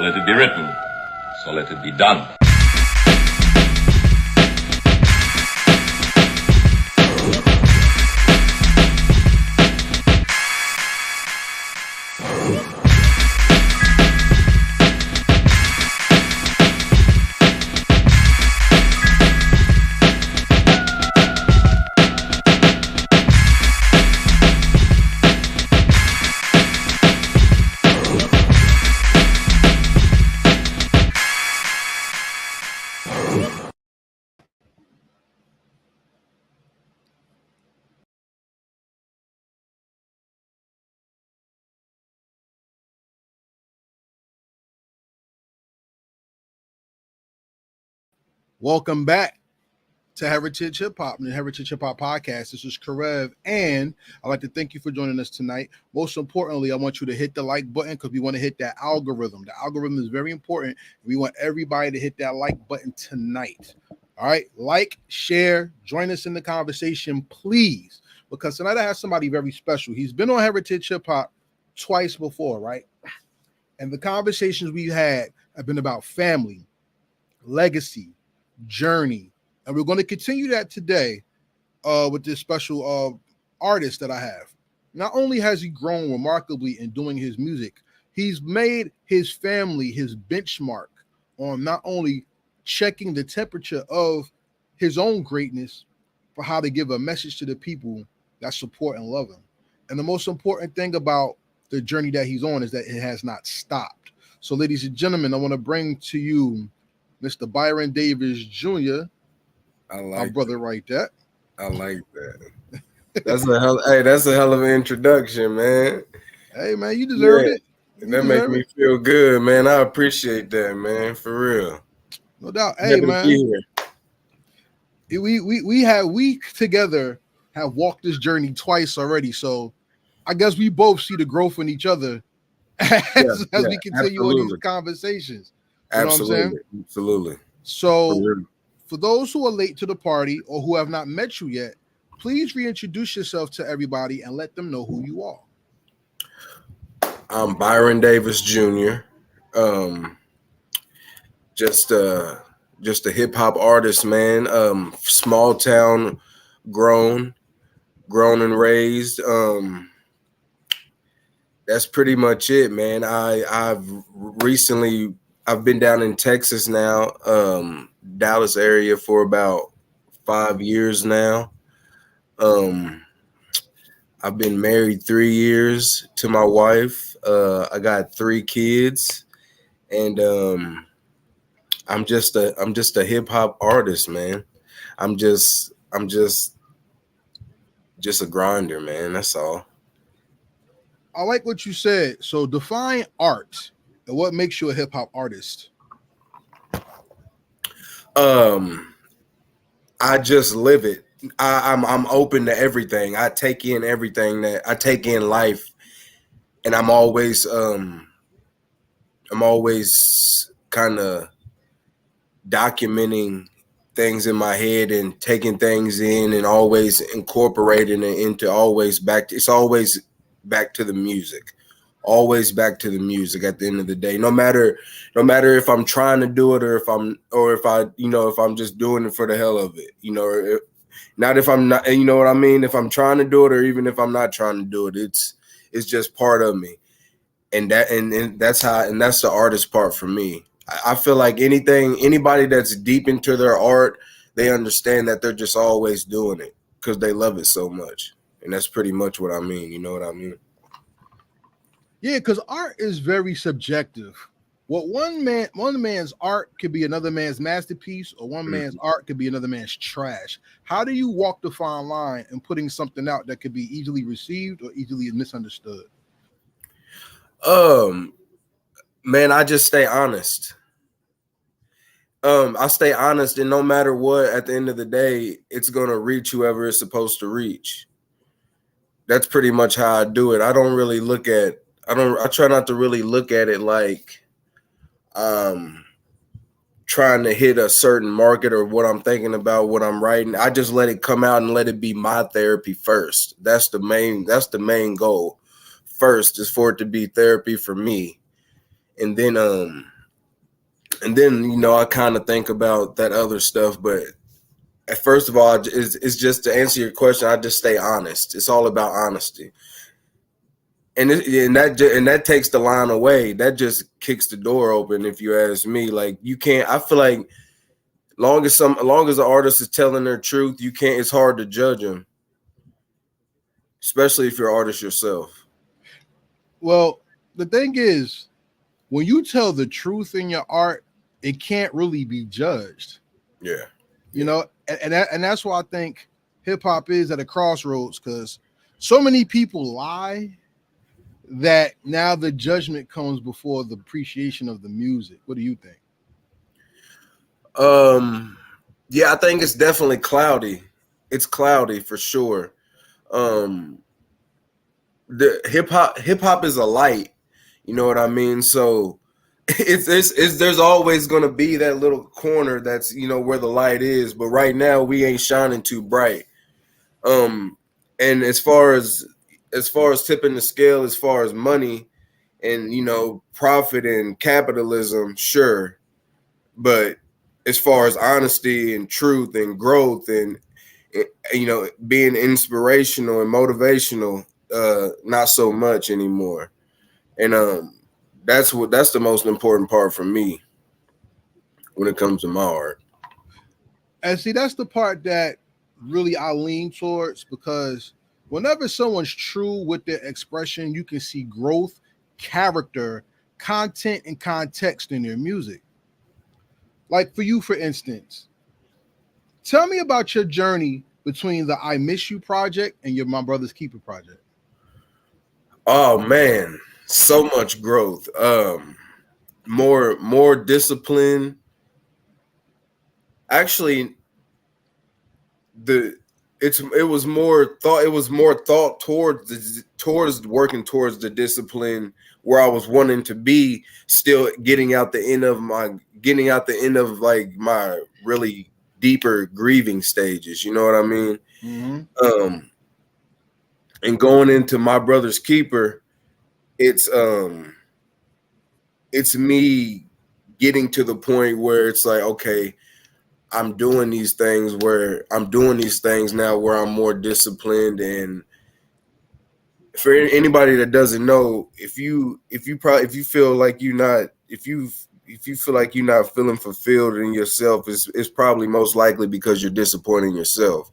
let it be written, so let it be done. Welcome back to Heritage Hip Hop and the Heritage Hip Hop Podcast. This is Karev, and I'd like to thank you for joining us tonight. Most importantly, I want you to hit the like button because we want to hit that algorithm. The algorithm is very important. We want everybody to hit that like button tonight. All right, like, share, join us in the conversation, please, because tonight I have somebody very special. He's been on Heritage Hip Hop twice before, right? And the conversations we had have been about family, legacy, journey, and we're going to continue that today with this special artist that I have. Not only has he grown remarkably in doing his music, he's made his family his benchmark on not only checking the temperature of his own greatness, but how to give a message to the people that support and love him. And the most important thing about the journey that he's on is that it has not stopped. So, ladies and gentlemen, I want to bring to you Mr. Byron Davis Jr. I like my brother right there. I like that. That's a hell of an introduction, man. Hey man, you deserved it. That makes me feel good, man. I appreciate that, man. For real. No doubt. Hey man. We together have walked this journey twice already. So I guess we both see the growth in each other as we continue on these conversations. You know what I'm saying? Absolutely. So for those who are late to the party or who have not met you yet, please reintroduce yourself to everybody and let them know who you are. I'm Byron Davis Jr. Just a hip hop artist, man. Small town, grown and raised. That's pretty much it, man. I've been down in Texas now, Dallas area for about 5 years now. I've been married 3 years to my wife. I got 3 kids, and I'm just a hip hop artist, man. I'm just a grinder, man. That's all. I like what you said. So define art and what makes you a hip hop artist. I just live it. I'm open to everything. I take in everything that I take in life, and I'm always kind of documenting things in my head and taking things in and always incorporating it into it's always back to the music always back to the music at the end of the day. No matter if I'm trying to do it or if I'm just doing it for the hell of it, not if I'm not, you know what I mean? If I'm trying to do it or even if I'm not trying to do it, it's just part of me. And that's the artist part for me. I feel like anybody that's deep into their art, they understand that they're just always doing it because they love it so much. And that's pretty much what I mean. You know what I mean? Yeah, because art is very subjective. What one man's art could be another man's masterpiece, or one man's art could be another man's trash. How do you walk the fine line in putting something out that could be easily received or easily misunderstood? Man, I just stay honest. I stay honest, and no matter what, at the end of the day, it's gonna reach whoever it's supposed to reach. That's pretty much how I do it. I try not to really look at it like trying to hit a certain market or what I'm thinking about, what I'm writing. I just let it come out and let it be my therapy first. That's the main goal. First is for it to be therapy for me. And then I kind of think about that other stuff, but first of all, it's just to answer your question, I just stay honest. It's all about honesty. And that takes the line away. That just kicks the door open. If you ask me, like you can't. I feel like long as the artist is telling their truth, you can't. It's hard to judge them, especially if you're an artist yourself. Well, the thing is, when you tell the truth in your art, it can't really be judged. Yeah, and that's why I think hip hop is at a crossroads, because so many people lie that now the judgment comes before the appreciation of the music. What do you think? Yeah, I think it's definitely cloudy. It's cloudy for sure. The hip hop is a light. You know what I mean? So it's there's always gonna be that little corner that's where the light is, but right now we ain't shining too bright. And as far as tipping the scale, as far as money and profit and capitalism, sure, but as far as honesty and truth and growth and being inspirational and motivational, not so much anymore. And that's the most important part for me when it comes to my art. And see, that's the part that really I lean towards, because whenever someone's true with their expression, you can see growth, character, content, and context in their music. Like for you, for instance, tell me about your journey between the I Miss You project and your My Brother's Keeper project. Oh man, so much growth. More discipline. Actually, it was more thought towards working towards the discipline where I was wanting to be, still getting out the end of like my really deeper grieving stages. You know what I mean? Mm-hmm. And going into My Brother's Keeper, it's me getting to the point where it's like, okay, I'm doing these things now where I'm more disciplined. And for anybody that doesn't know, if you feel like you're not feeling fulfilled in yourself, it's probably most likely because you're disappointing yourself.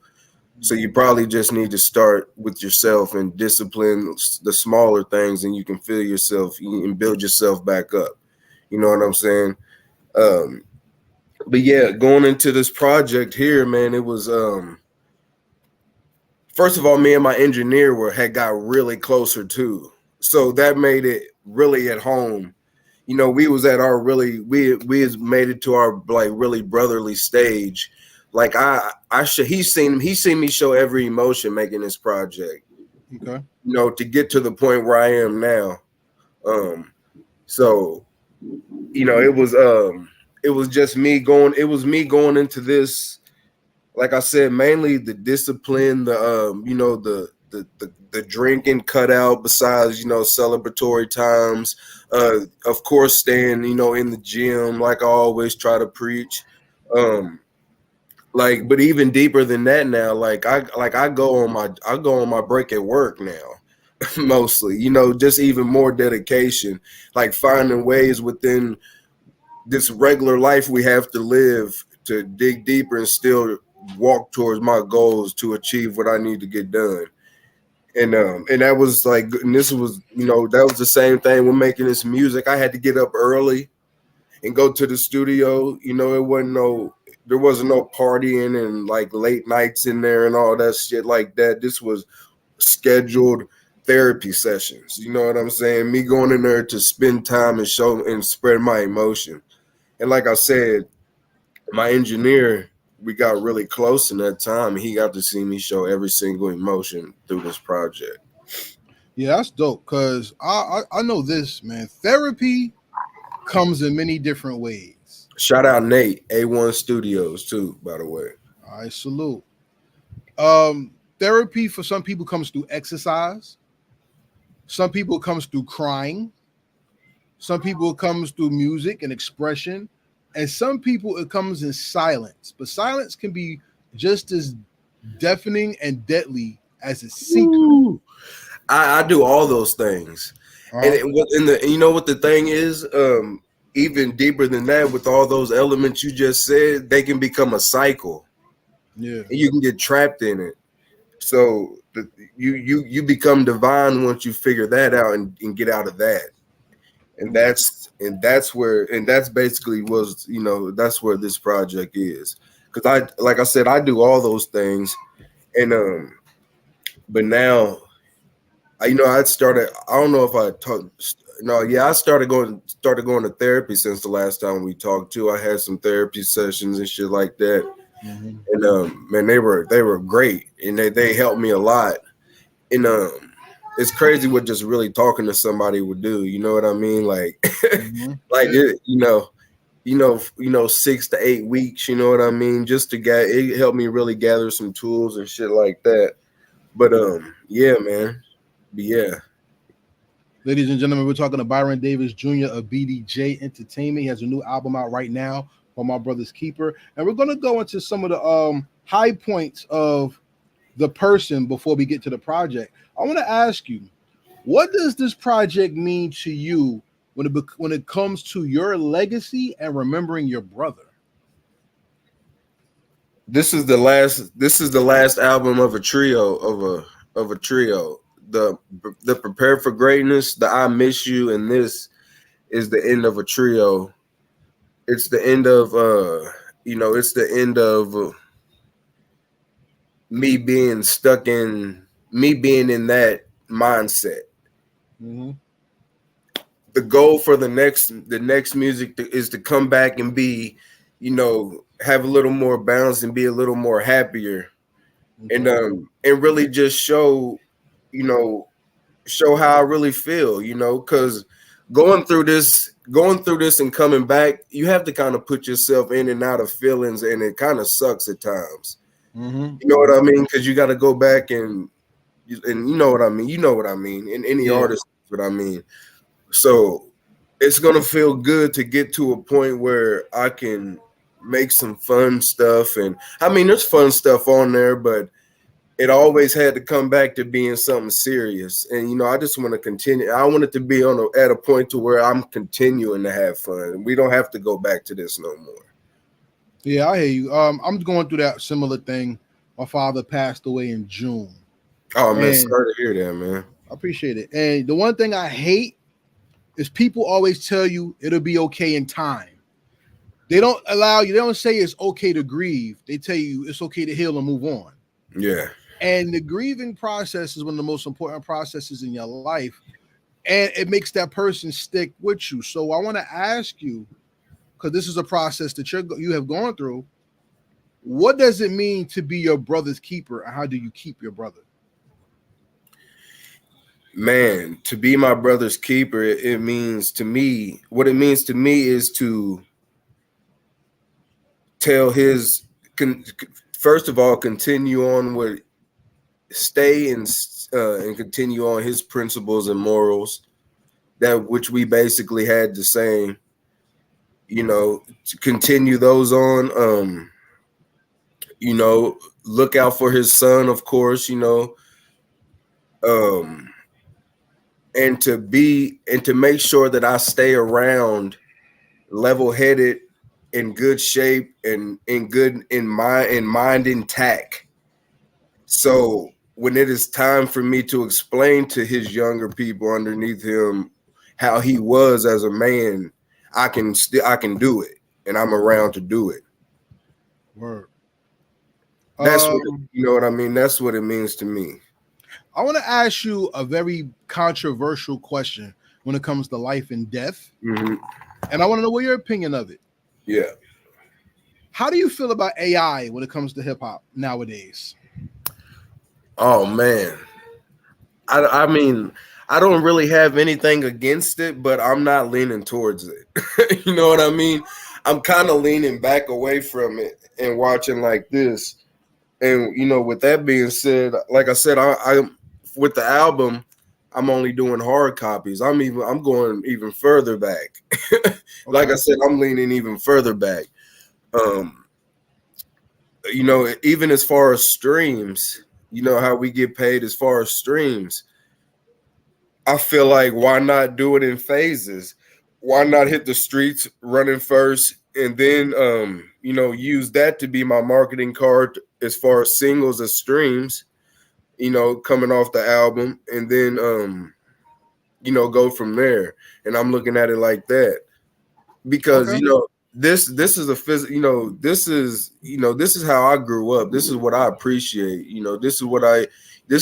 So you probably just need to start with yourself and discipline the smaller things, and you can feel yourself and build yourself back up. You know what I'm saying? But yeah, going into this project here, man, it was first of all, me and my engineer had got really closer too. So that made it really at home. We was at our we made it to our like really brotherly stage. Like he's seen me show every emotion making this project. Okay. To get to the point where I am now. So it was just me going. It was me going into this, like I said, mainly the discipline, the the drinking cut out besides, celebratory times. Of course, staying, in the gym like I always try to preach. But even deeper than that now, I go on my break at work now. Mostly, just even more dedication, like finding ways within this regular life we have to live to dig deeper and still walk towards my goals to achieve what I need to get done. And that was like, and this was, that was the same thing with making this music. I had to get up early and go to the studio. There wasn't no partying and like late nights in there and all that shit like that. This was scheduled therapy sessions. You know what I'm saying? Me going in there to spend time and show and spread my emotion. And like I said, my engineer, we got really close in that time. He got to see me show every single emotion through this project. Yeah, that's dope. Cause I know this, man. Therapy comes in many different ways. Shout out Nate, A1 Studios too, by the way. I salute. Therapy for some people comes through exercise. Some people it comes through crying. Some people it comes through music and expression. And some people it comes in silence. But silence can be just as deafening and deadly as a secret. I do all those things. And you know what the thing is? Even deeper than that, with all those elements you just said, they can become a cycle. Yeah. And you can get trapped in it. So you become divine once you figure that out and get out of that. And that's basically that's where this project is. Because like I said, I do all those things. And but now I don't know if I talked. No, yeah, I started going to therapy since the last time we talked too. I had some therapy sessions and shit like that. Mm-hmm. And man, they were great, and they helped me a lot. And it's crazy what just really talking to somebody would do. You know what I mean? Like, Mm-hmm. like it, 6 to 8 weeks. You know what I mean? Just to it helped me really gather some tools and shit like that. But yeah, man. But yeah. Ladies and gentlemen, we're talking to Byron Davis Jr. of BDJ Entertainment. He has a new album out right now for My Brother's Keeper. And we're going to go into some of the high points of the person before we get to the project. I want to ask you, what does this project mean to you when it comes to your legacy and remembering your brother? This is the last album of a trio The Prepare for Greatness, the I Miss You, and this is the end of a trio. It's the end of it's the end of me being in that mindset. Mm-hmm. The goal for the next music is to come back and be, have a little more balance and be a little more happier. Okay. And really just show how I really feel, because going through this and coming back, you have to kind of put yourself in and out of feelings, and it kind of sucks at times. Mm-hmm. You know what I mean? Because you got to go back and you know what I mean. You know what I mean. And any artist knows what I mean. So it's gonna feel good to get to a point where I can make some fun stuff. And I mean, there's fun stuff on there, but it always had to come back to being something serious. And I just want to continue. I want it to be at a point to where I'm continuing to have fun. We don't have to go back to this no more. Yeah, I hear you. I'm going through that similar thing. My father passed away in June. Oh man, sorry to hear that, man. I appreciate it. And the one thing I hate is people always tell you it'll be okay in time. They don't allow you. They don't say it's okay to grieve. They tell you it's okay to heal and move on. Yeah. And the grieving process is one of the most important processes in your life. And it makes that person stick with you. So I want to ask you, because this is a process that you have gone through, what does it mean to be your brother's keeper, and how do you keep your brother? Man, to be my brother's keeper, it means to me, what it means to me is to tell first of all, continue on with stay and continue on his principles and morals, that which we basically had the same, to continue those on. Look out for his son, of course, and to make sure that I stay around level-headed, in good shape, and in mind intact. So when it is time for me to explain to his younger people underneath him how he was as a man, I can do it, and I'm around to do it. Word. That's what, you know what I mean? That's what it means to me. I want to ask you a very controversial question when it comes to life and death. Mm-hmm. And I want to know what your opinion of it. Yeah. How do you feel about AI when it comes to hip hop nowadays? Oh man. I mean, I don't really have anything against it, but I'm not leaning towards it. You know what I mean? I'm kind of leaning back away from it and watching like this. And with that being said, like I said, I with the album, I'm only doing hard copies. I'm going even further back. Like I said, I'm leaning even further back. Even as far as streams, how we get paid as far as streams. I feel like, why not do it in phases? Why not hit the streets running first, and then use that to be my marketing card as far as singles as streams, coming off the album, and then go from there. And I'm looking at it like that, because this is a physical, this is how I grew up. This is what I appreciate. This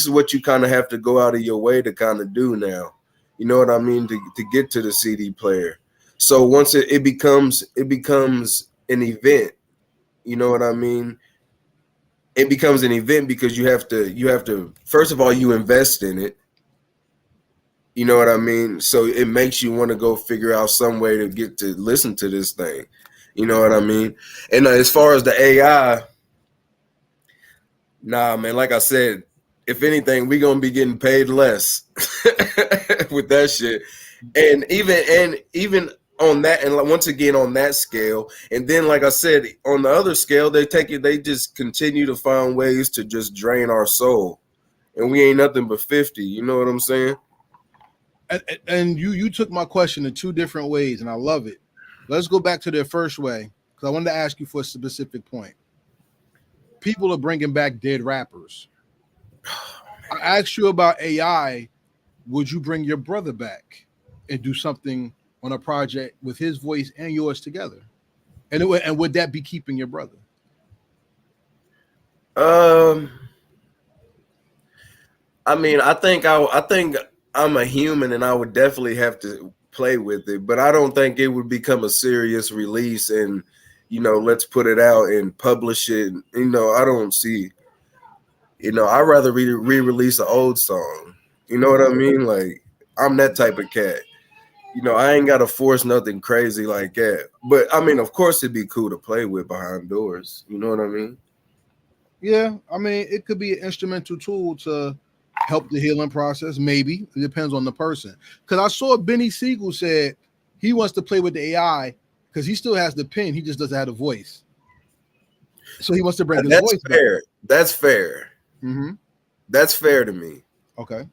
is what you kind of have to go out of your way to kind of do now. You know what I mean? To get to the CD player. So once it becomes an event, you know what I mean? It becomes an event because you have to first of all, you invest in it. You know what I mean? So it makes you want to go figure out some way to get to listen to this thing. You know what I mean? And as far as the AI, nah, man, like I said, if anything, we're going to be getting paid less with that shit. And even on that, and once again on that scale, and then like I said, on the other scale, they just continue to find ways to just drain our soul. And we ain't nothing but 50. You know what I'm saying? And you took my question in two different ways, and I love it. Let's go back to the first way, because I wanted to ask you for a specific point. People are bringing back dead rappers. I asked you about AI. Would you bring your brother back and do something on a project with his voice and yours together? And would that be keeping your brother? I mean, I think I'm a human, and I would definitely have to play with it, but I don't think it would become a serious release and let's put it out and publish it. I don't see, I'd rather re-release an old song. You know what I mean? Like, I'm that type of cat. I ain't got to force nothing crazy like that. But I mean, of course it'd be cool to play with behind doors. You know what I mean? Yeah, I mean, it could be an instrumental tool to help the healing process. Maybe it depends on the person. Because I saw Benny Siegel said he wants to play with the AI because he still has the pen. He just doesn't have the voice. So he wants to bring his voice fair. back. That's fair. Mm-hmm. That's fair to me. Okay.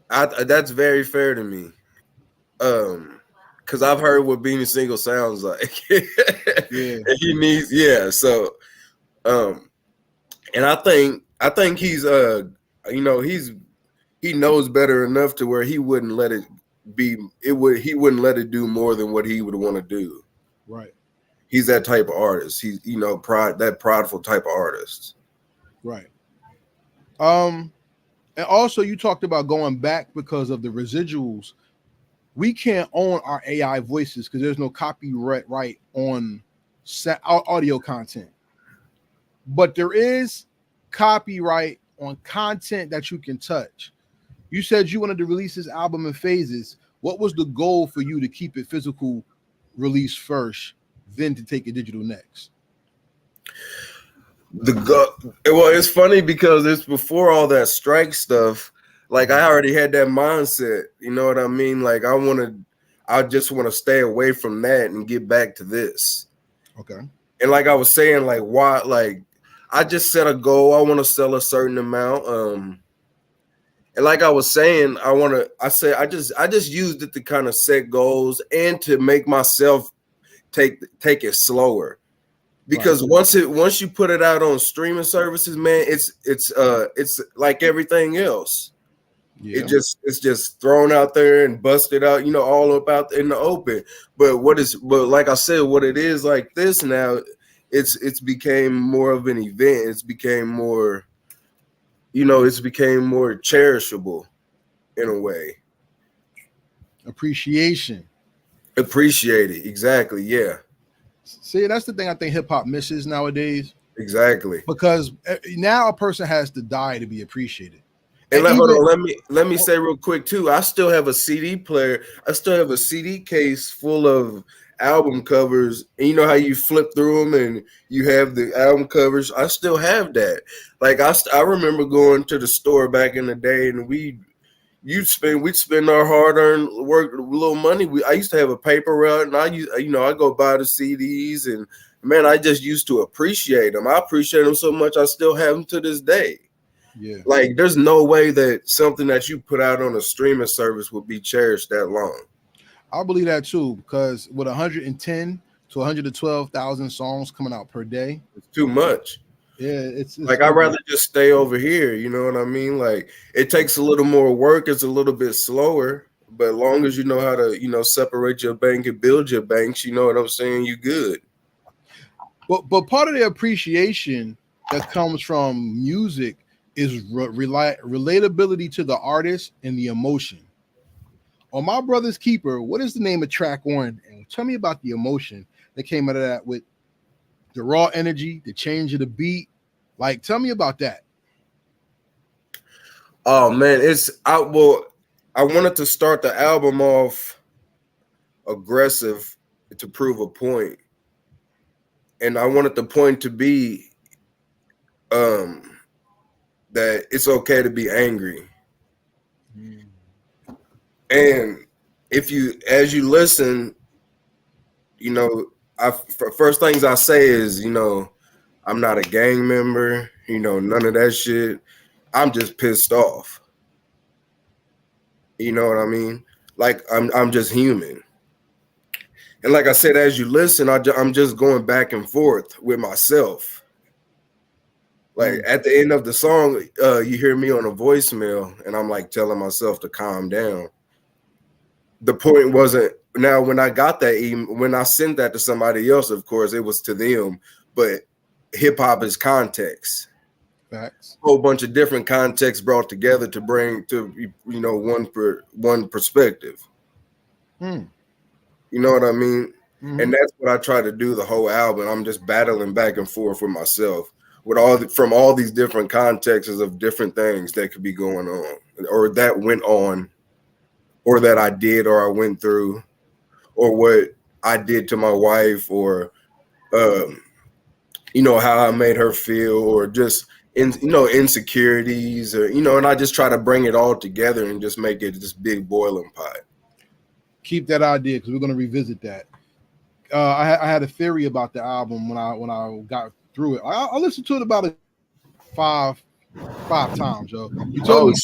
That's very fair to me. Because I've heard what Benny Siegel sounds like. Yeah. And he needs, so and I think he's he knows better enough to where he wouldn't let it be. He wouldn't let it do more than what he would want to do. Right. He's that type of artist. He's that prideful type of artist. Right. And also you talked about going back because of the residuals. We can't own our AI voices because there's no copyright on audio content. But there is copyright on content that you can touch. You said you wanted to release this album in phases. What was the goal for you to keep it physical release first, then to take it digital next? Well, it's funny because it's before all that strike stuff. Like I already had that mindset. You know what I mean? Like I just want to stay away from that and get back to this. Okay. And like I was saying, like why? Like I just set a goal. I want to sell a certain amount. And like I was saying, I just used it to kind of set goals and to make myself take it slower. Because Right. once you put it out on streaming services, man, it's like everything else. Yeah. It's just thrown out there and busted out, all about in the open. But like I said, what it is like this now, it's became more of an event. It's became more cherishable in a way. Appreciation. Appreciate it. Exactly. Yeah. See, that's the thing I think hip hop misses nowadays, Exactly. because now a person has to die to be appreciated. And And hold even on, let me say real quick too. I still have a CD player. I still have a CD case full of album covers. And you know how you flip through them and you have the album covers. I still have that. Like I remember going to the store back in the day, and we'd spend our hard-earned work, little money. I used to have a paper route, and I go buy the CDs, and man, I just used to appreciate them. I appreciate them so much. I still have them to this day. yeah, Like, there's no way that something that you put out on a streaming service would be cherished that long. I believe that too, because with 110 to 112,000 songs coming out per day, It's too much. yeah, it's Like, I'd rather just stay over here. You know what I mean? Like, it takes a little more work. It's a little bit slower. But as long as you know how to, separate your bank and build your banks, you know what I'm saying? You good. but part of the appreciation that comes from music is relatability to the artist and the emotion. On My Brother's Keeper, what is the name of track one? And tell me about the emotion that came out of that, with the raw energy, the change of the beat. Like, tell me about that. Oh man, I wanted to start the album off aggressive to prove a point. And I wanted the point to be that it's okay to be angry. And as you listen, first things I say is, I'm not a gang member, none of that shit. I'm just pissed off. You know what I mean? Like I'm just human. And like I said, as you listen, I'm just going back and forth with myself. Like at the end of the song, you hear me on a voicemail, and I'm like telling myself to calm down. The point wasn't, now when I got that email, when I sent that to somebody else, of course it was to them, but hip hop is context. Facts. A whole bunch of different contexts brought together to bring to one perspective. You know what I mean? And that's what I try to do the whole album. I'm just battling back and forth with myself with from all these different contexts of different things that could be going on, or that went on, or that I did, or I went through, or what I did to my wife, or how I made her feel, or just insecurities, or and I just try to bring it all together and just make it this big boiling pot. Keep that idea, because we're going to revisit that. I had a theory about the album when I got through it. I listened to it about five times, yo. You told me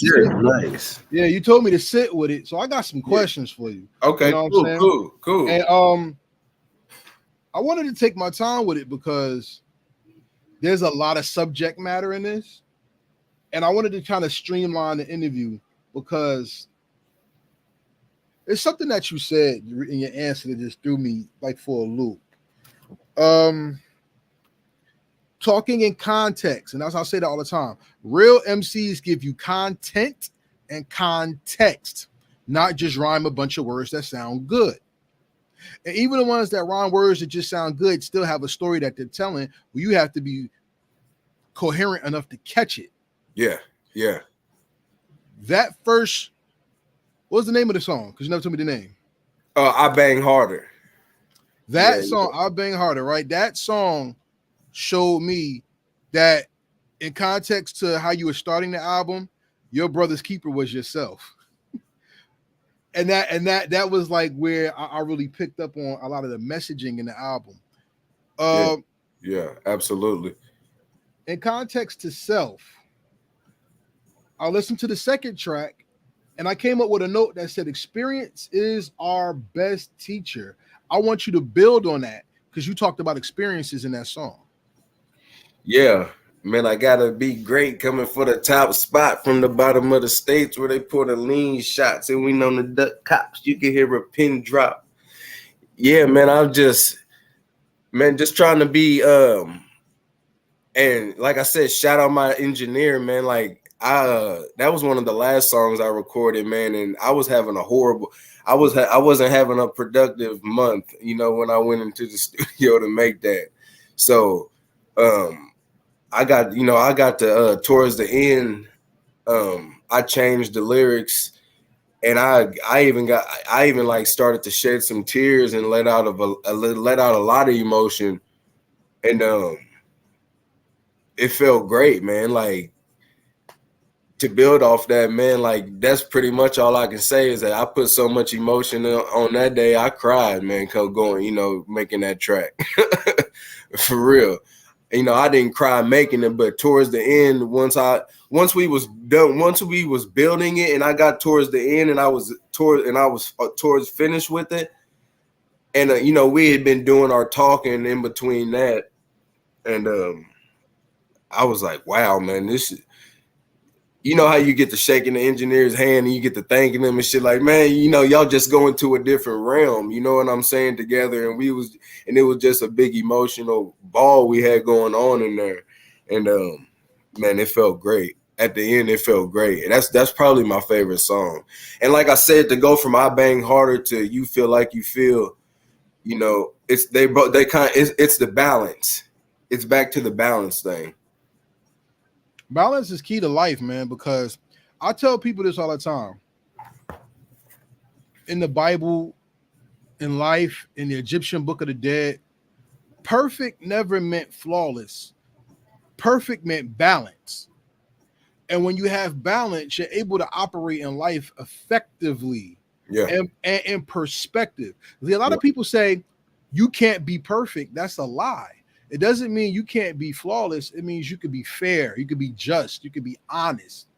nice. Yeah, you told me to sit with it, so I got some questions for you. Okay, you know what I'm saying? Cool. And I wanted to take my time with it because there's a lot of subject matter in this, and I wanted to kind of streamline the interview, because it's something that you said in your answer that just threw me like for a loop. Talking in context, and I'll say that all the time. Real MCs give you content and context, not just rhyme a bunch of words that sound good. And even the ones that rhyme words that just sound good still have a story that they're telling, where you have to be coherent enough to catch it. Yeah. That first, what was the name of the song? Because you never told me the name. I Bang Harder. That song, I Bang Harder, right? That song showed me that in context to how you were starting the album, your brother's keeper was yourself. And that was like where I really picked up on a lot of the messaging in the album. Yeah, absolutely. In context to self, I listened to the second track and I came up with a note that said, experience is our best teacher. I want you to build on that because you talked about experiences in that song. Yeah, man, I gotta be great coming for the top spot from the bottom of the states where they pour the lean shots and we know the duck cops. You can hear a pin drop. Yeah, man, just trying to be and like I said, shout out my engineer, man. Like that was one of the last songs I recorded, man, and I was having I wasn't having a productive month, when I went into the studio to make that. So I got to towards the end, I changed the lyrics, and I even like started to shed some tears and let out a lot of emotion, and it felt great, man. Like, to build off that, man, like that's pretty much all I can say is that I put so much emotion on that day. I cried, man, making that track. For real. I didn't cry making it, but towards the end, once we was building it and I got towards the end and I was towards finished with it. And we had been doing our talking in between that. And I was like, wow, man, this is, how you get to shaking the engineer's hand and you get to thanking them and shit, like, man, y'all just go into a different realm, you know what I'm saying, together. And it was just a big emotional ball we had going on in there. And man, it felt great. At the end, it felt great. And that's probably my favorite song. And like I said, to go from I Bang Harder to You Feel Like You Feel, it's it's the balance. It's back to the balance thing. Balance is key to life, man, because I tell people this all the time. In the Bible, in life, in the Egyptian Book of the Dead, perfect never meant flawless. Perfect meant balance. And when you have balance, you're able to operate in life effectively. Yeah. And in perspective. A lot of people say you can't be perfect. That's a lie. It doesn't mean you can't be flawless. It means you could be fair. You could be just. You could be honest.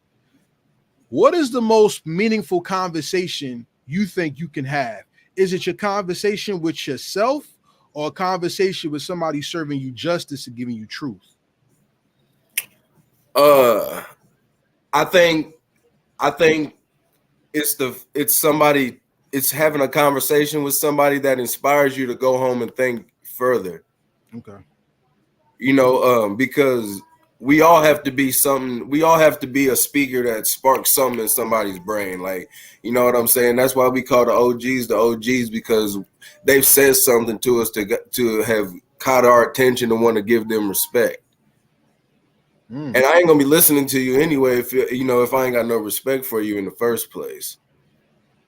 What is the most meaningful conversation you think you can have? Is it your conversation with yourself or a conversation with somebody serving you justice and giving you truth? I think it's having a conversation with somebody that inspires you to go home and think further. Okay. Because we all have to be something. We all have to be a speaker that sparks something in somebody's brain. Like, you know what I'm saying? That's why we call the OGs, because they've said something to us to have caught our attention and want to give them respect. And I ain't gonna be listening to you anyway if I ain't got no respect for you in the first place.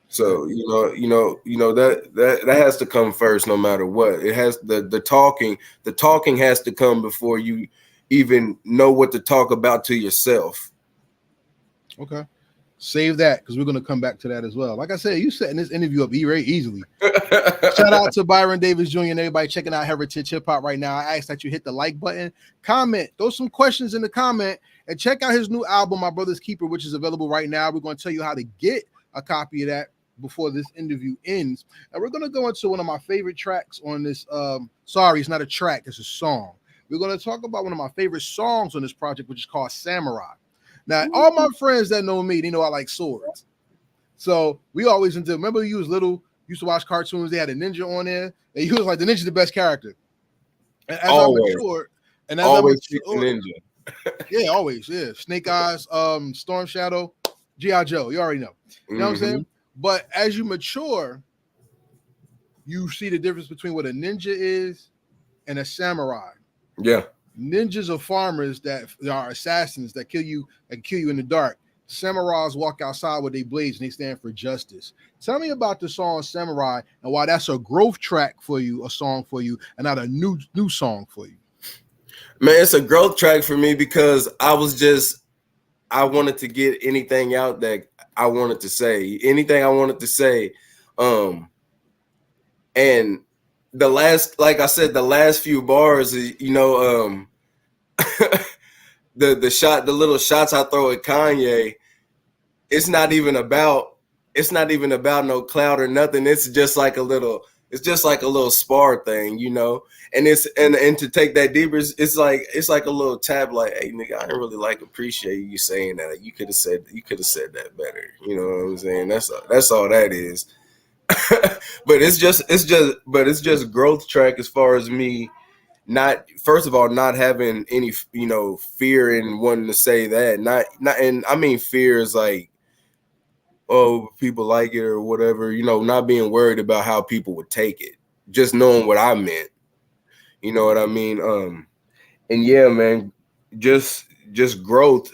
So that has to come first, no matter what. It has the talking has to come before you even know what to talk about to yourself. Okay, save that because we're gonna come back to that as well. Like I said, you setting this interview up very easily. Shout out to Byron Davis Jr. and everybody checking out Heritage Hip Hop right now. I ask that you hit the like button, comment, throw some questions in the comment, and check out his new album, My Brother's Keeper, which is available right now. We're going to tell you how to get a copy of that before this interview ends. And we're going to go into one of my favorite tracks on this. Sorry, it's not a track, it's a song. We're going to talk about one of my favorite songs on this project, which is called Samurai. Now, all my friends that know me, they know I like swords. So we always remember you was little, used to watch cartoons, they had a ninja on there, and he was like, the ninja's the best character. And as I matured, ninja. Yeah, always, yeah. Snake Eyes, Storm Shadow, G.I. Joe, you already know. You know what I'm saying? But as you mature, you see the difference between what a ninja is and a samurai. Yeah. Ninjas are farmers that are assassins that kill you in the dark. Samurais walk outside with their blades and they stand for justice. Tell me about the song Samurai and why that's a growth track for you, a song for you, and not a new song for you. Man, it's a growth track for me because I wanted to get anything out that I wanted to say, anything I wanted to say. And like I said, the last few bars, the little shots I throw at Kanye, it's not even about no clout or nothing. It's just like a little spar thing, And and to take that deeper, it's like a little tap, like, hey nigga, I didn't really appreciate you saying that. You could have said that better. You know what I'm saying? That's all that is. But it's just growth track as far as me not, first of all, not having any fear in wanting to say that. Not and I mean fear is like, oh, people like it or whatever, not being worried about how people would take it, just knowing what I meant. You know what I mean? And yeah, man, just growth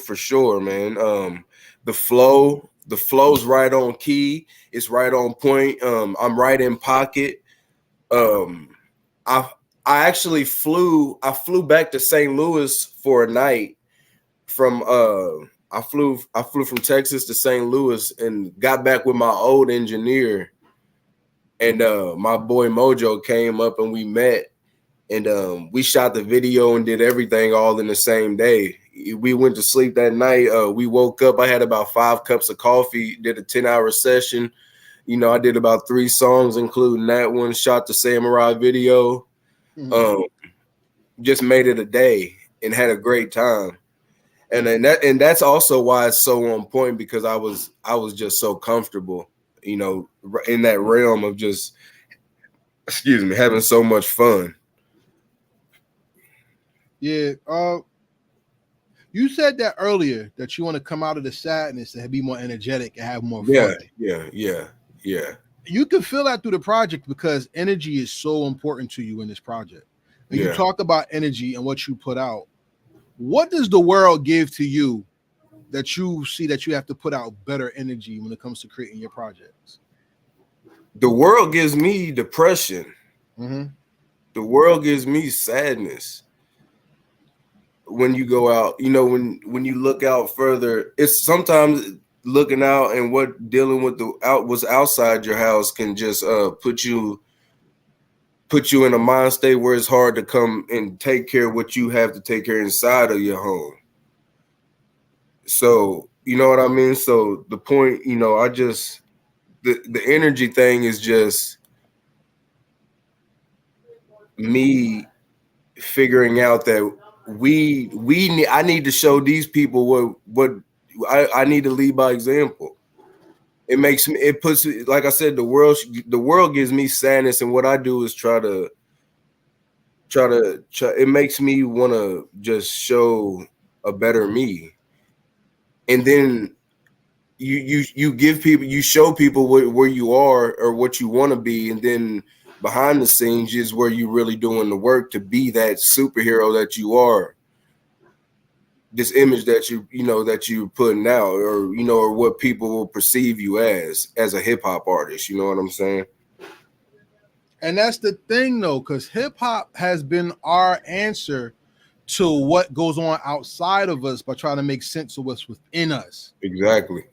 for sure, man. The flow's right on key. It's right on point. I'm right in pocket. I actually flew back to St. Louis for a night from I flew from Texas to St. Louis and got back with my old engineer, and my boy Mojo came up and we met, and we shot the video and did everything all in the same day. We went to sleep that night. We woke up. I had about 5 cups of coffee. Did a 10-hour session. I did about 3 songs, including that one. Shot the Samurai video. Just made it a day and had a great time. And that's also why it's so on point, because I was just so comfortable, in that realm of just, having so much fun. Yeah. You said that earlier, that you want to come out of the sadness and be more energetic and have more fun. Yeah. You can feel that through the project, because energy is so important to you in this project. And you talk about energy and what you put out. What does the world give to you that you see that you have to put out better energy when it comes to creating your projects? The world gives me depression. Mm-hmm. The world gives me sadness. When you go out, when you look out further, it's sometimes looking out and dealing with what's outside your house can just put you in a mind state where it's hard to come and take care of what you have to take care inside of your home. So, you know what I mean? So the point, I just, the energy thing is just me figuring out that I need to show these people what I need to lead by example. It puts, like I said, the world gives me sadness, and what I do is try to it makes me want to just show a better me. And then you show people where you are or what you want to be, and then behind the scenes is where you're really doing the work to be that superhero that you are. This image that that you're putting out, or what people will perceive you as a hip hop artist. You know what I'm saying? And that's the thing, though, because hip hop has been our answer to what goes on outside of us by trying to make sense of what's within us. Exactly.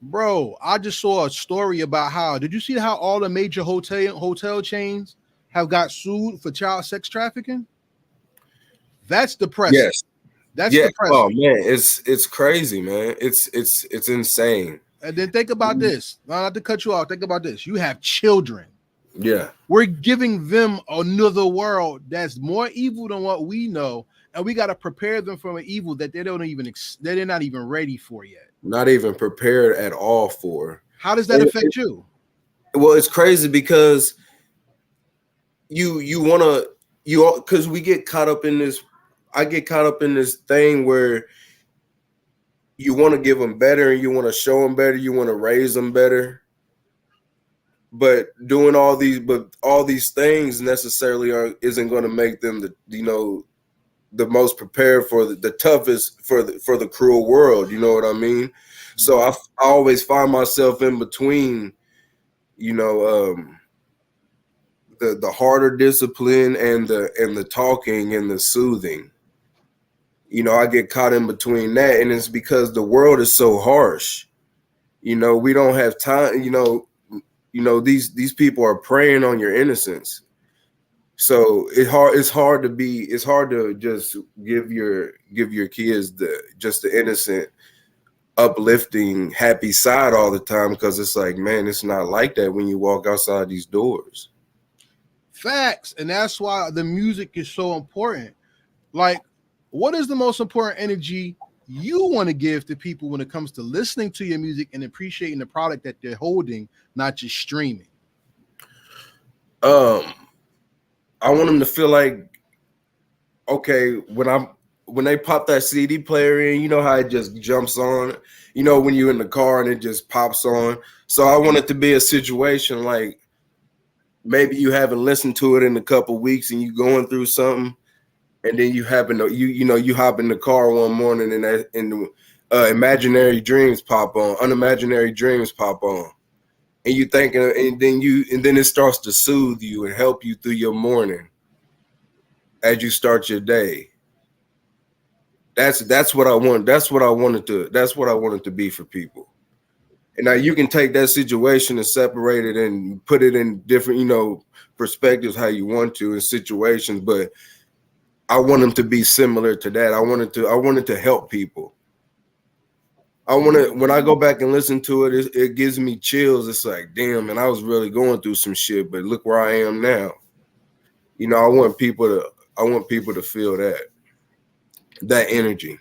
Bro, I just saw a story about did you see how all the major hotel chains have got sued for child sex trafficking? That's depressing. Yes. That's depressing. Oh man, it's crazy, man. It's insane. And then think about this. Not to cut you off. Think about this. You have children. Yeah. We're giving them another world that's more evil than what we know, and we got to prepare them for an evil that they're not even ready for yet. Not even prepared at all for. How does that affect you? Well, it's crazy because because we get caught up in this. I get caught up in this thing where you want to give them better and you want to show them better, you want to raise them better. But doing all these things necessarily isn't going to make them the most prepared for the toughest for the cruel world. You know what I mean? Mm-hmm. So I always find myself in between, the harder discipline and the talking and the soothing. I get caught in between that, and it's because the world is so harsh. We don't have time. These people are preying on your innocence. So it's hard to just give your kids the innocent, uplifting, happy side all the time, because it's like, man, it's not like that when you walk outside these doors. Facts. And that's why the music is so important. Like, what is the most important energy you want to give to people when it comes to listening to your music and appreciating the product that they're holding, not just streaming? I want them to feel like, okay, when they pop that CD player in, you know how it just jumps on, when you're in the car and it just pops on. So I want it to be a situation like maybe you haven't listened to it in a couple weeks and you going through something, and then you happen to you hop in the car one morning and imaginary dreams pop on, unimaginary dreams pop on, and you thinking, and then it starts to soothe you and help you through your morning as you start your day. That's what I want. That's what I wanted to be for people. And now you can take that situation and separate it and put it in different, perspectives how you want to in situations, but I want them to be similar to that. I wanted to help people. When I go back and listen to it, it gives me chills. It's like, damn, man, I was really going through some shit, but look where I am now. I want people to feel that energy.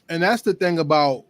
And that's the thing about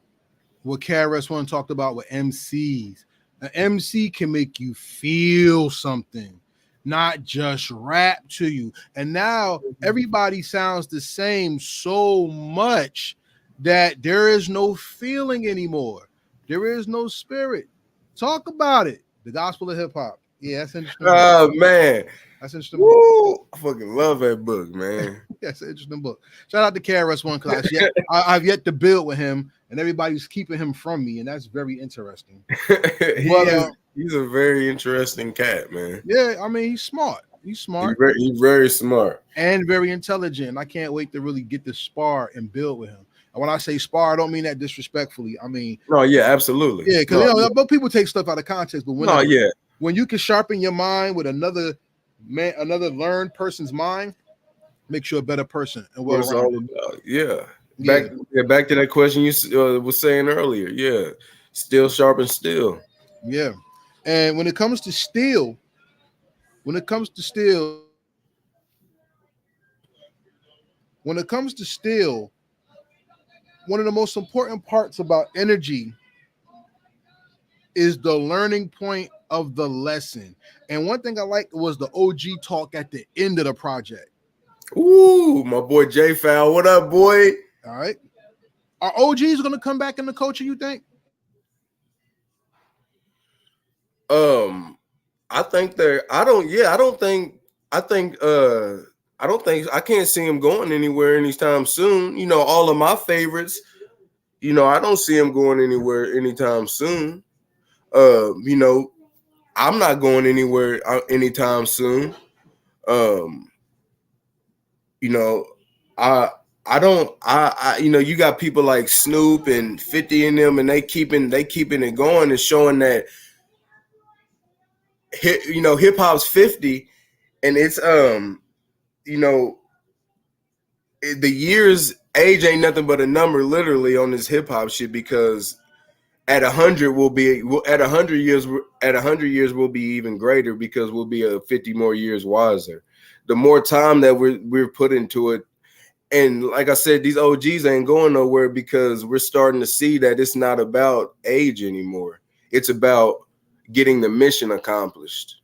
what KRS-One talked about with MCs. An MC can make you feel something, not just rap to you. And now everybody sounds the same so much that there is no feeling anymore. There is no spirit. Talk about it. The gospel of hip hop. Yeah, that's interesting. Oh man, that's interesting. Woo! I fucking love that book, man. That's an interesting book. Shout out to KRS-One class. Yeah, I've yet to build with him, and everybody's keeping him from me, and that's very interesting. He's a very interesting cat, man. Yeah, I mean, he's smart. He's very smart and very intelligent. I can't wait to really get to spar and build with him. And when I say spar, I don't mean that disrespectfully. I mean, no, yeah, absolutely. Yeah, because but people take stuff out of context. But when you can sharpen your mind with another learned person's mind, makes you a better person. And what it's all about. Yeah. Back to that question you was saying earlier. Yeah, steel sharpens steel. Yeah, and when it comes to steel, one of the most important parts about energy is the learning point of the lesson. And one thing I liked was the OG talk at the end of the project. Ooh, my boy J Fowl. What up, boy? All right. Are OGs going to come back in the culture, you think? I think I can't see him going anywhere anytime soon. All of my favorites, I don't see him going anywhere anytime soon. I'm not going anywhere anytime soon. You got people like Snoop and 50 in them, and they keeping it going and showing that hip hop's 50, and it's the years age ain't nothing but a number literally on this hip hop shit, because at 100 at 100 years we'll be even greater, because we'll be 50 more years wiser. The more time that we're put into it. And like I said, these OGs ain't going nowhere, because we're starting to see that it's not about age anymore. It's about getting the mission accomplished.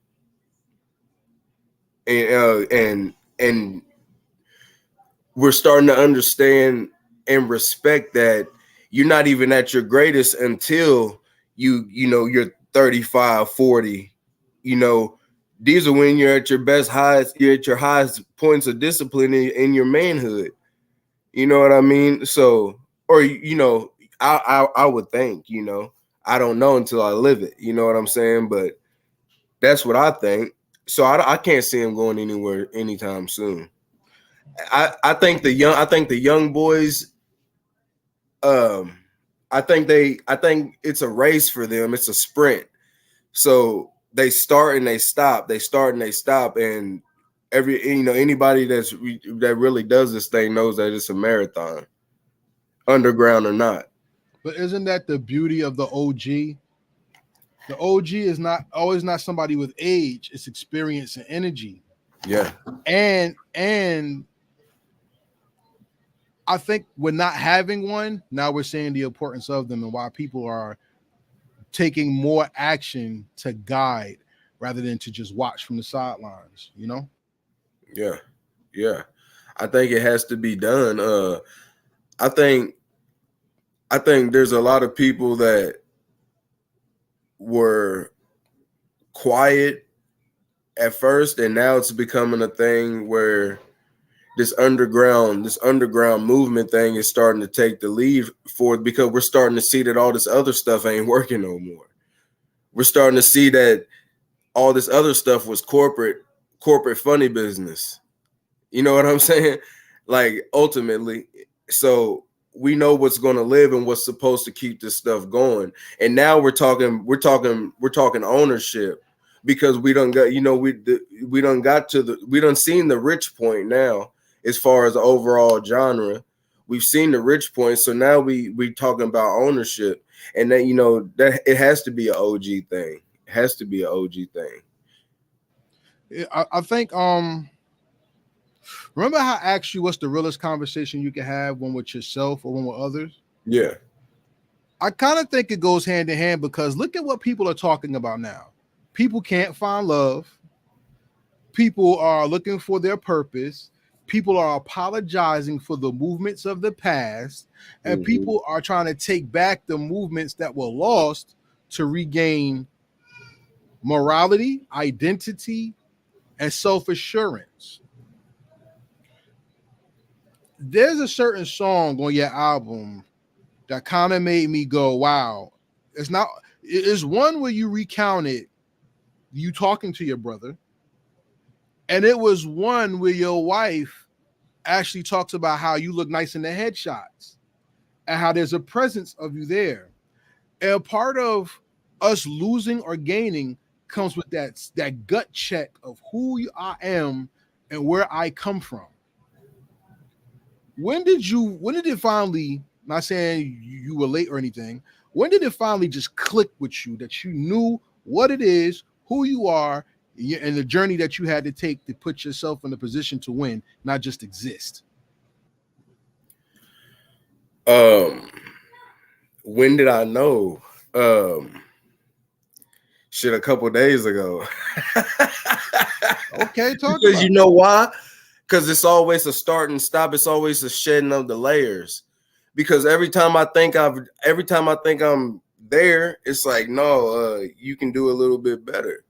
And we're starting to understand and respect that you're not even at your greatest until you're 35, 40. These are when you're at your best, you're at your highest points of discipline in your manhood. You know what I mean? So, or I would think, I don't know until I live it. You know what I'm saying? But that's what I think. So I can't see him going anywhere anytime soon. I think the young boys. Um, I think it's a race for them. It's a sprint. So they start and they stop. They start and they stop. And anybody that really does this thing knows that it's a marathon, underground or not. But isn't that the beauty of the OG? The OG is always not somebody with age, it's experience and energy. Yeah. And I think we're not having one. Now we're seeing the importance of them and why people are taking more action to guide rather than to just watch from the sidelines, you know? Yeah. Yeah. I think it has to be done. I think there's a lot of people that were quiet at first, and now it's becoming a thing where this underground movement thing is starting to take the lead for it, because we're starting to see that all this other stuff ain't working no more. We're starting to see that all this other stuff was corporate funny business. You know what I'm saying? Like, ultimately, so we know what's going to live and what's supposed to keep this stuff going. And now we're talking ownership, because we done seen the rich point now as far as the overall genre. We've seen the rich point, so now we talking about ownership, and then that it has to be an OG thing. It has to be an OG thing. I think remember how I asked you what's the realest conversation you can have, one with yourself or one with others? Yeah. I kind of think it goes hand in hand, because look at what people are talking about now. People can't find love. People are looking for their purpose. People are apologizing for the movements of the past, and people are trying to take back the movements that were lost to regain morality, identity, and self-assurance. There's a certain song on your album that kind of made me go, wow. It's one where you recounted you talking to your brother, and it was one where your wife actually talks about how you look nice in the headshots and how there's a presence of you there. And part of us losing or gaining comes with that gut check of who I am and where I come from. When did it finally, not saying you were late or anything, when did it finally just click with you that you knew what it is, who you are, and the journey that you had to take to put yourself in a position to win, not just exist? When did I know? Shit, a couple days ago. Okay, talk because about you know why? Because it's always a start and stop. It's always a shedding of the layers. Because every time I think I'm there, it's like, no, you can do a little bit better.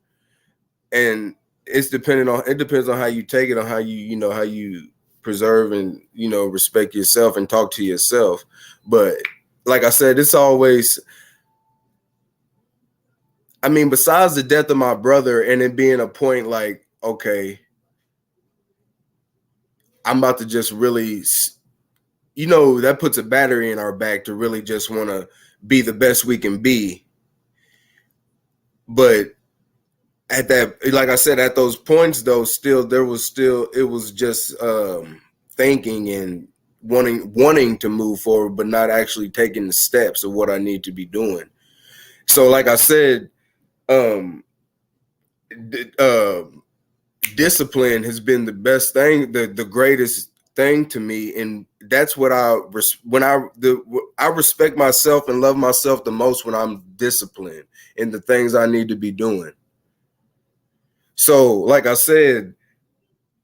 And it depends on how you take it, on how you preserve and respect yourself and talk to yourself. But like I said, it's always, I mean, besides the death of my brother and it being a point like, okay, I'm about to just really, that puts a battery in our back to really just want to be the best we can be. But at that, like I said, at those points though, it was just thinking and wanting to move forward, but not actually taking the steps of what I need to be doing. So like I said, discipline has been the best thing, the greatest thing to me, and that's what I respect myself and love myself the most, when I'm disciplined in the things I need to be doing. So, like I said,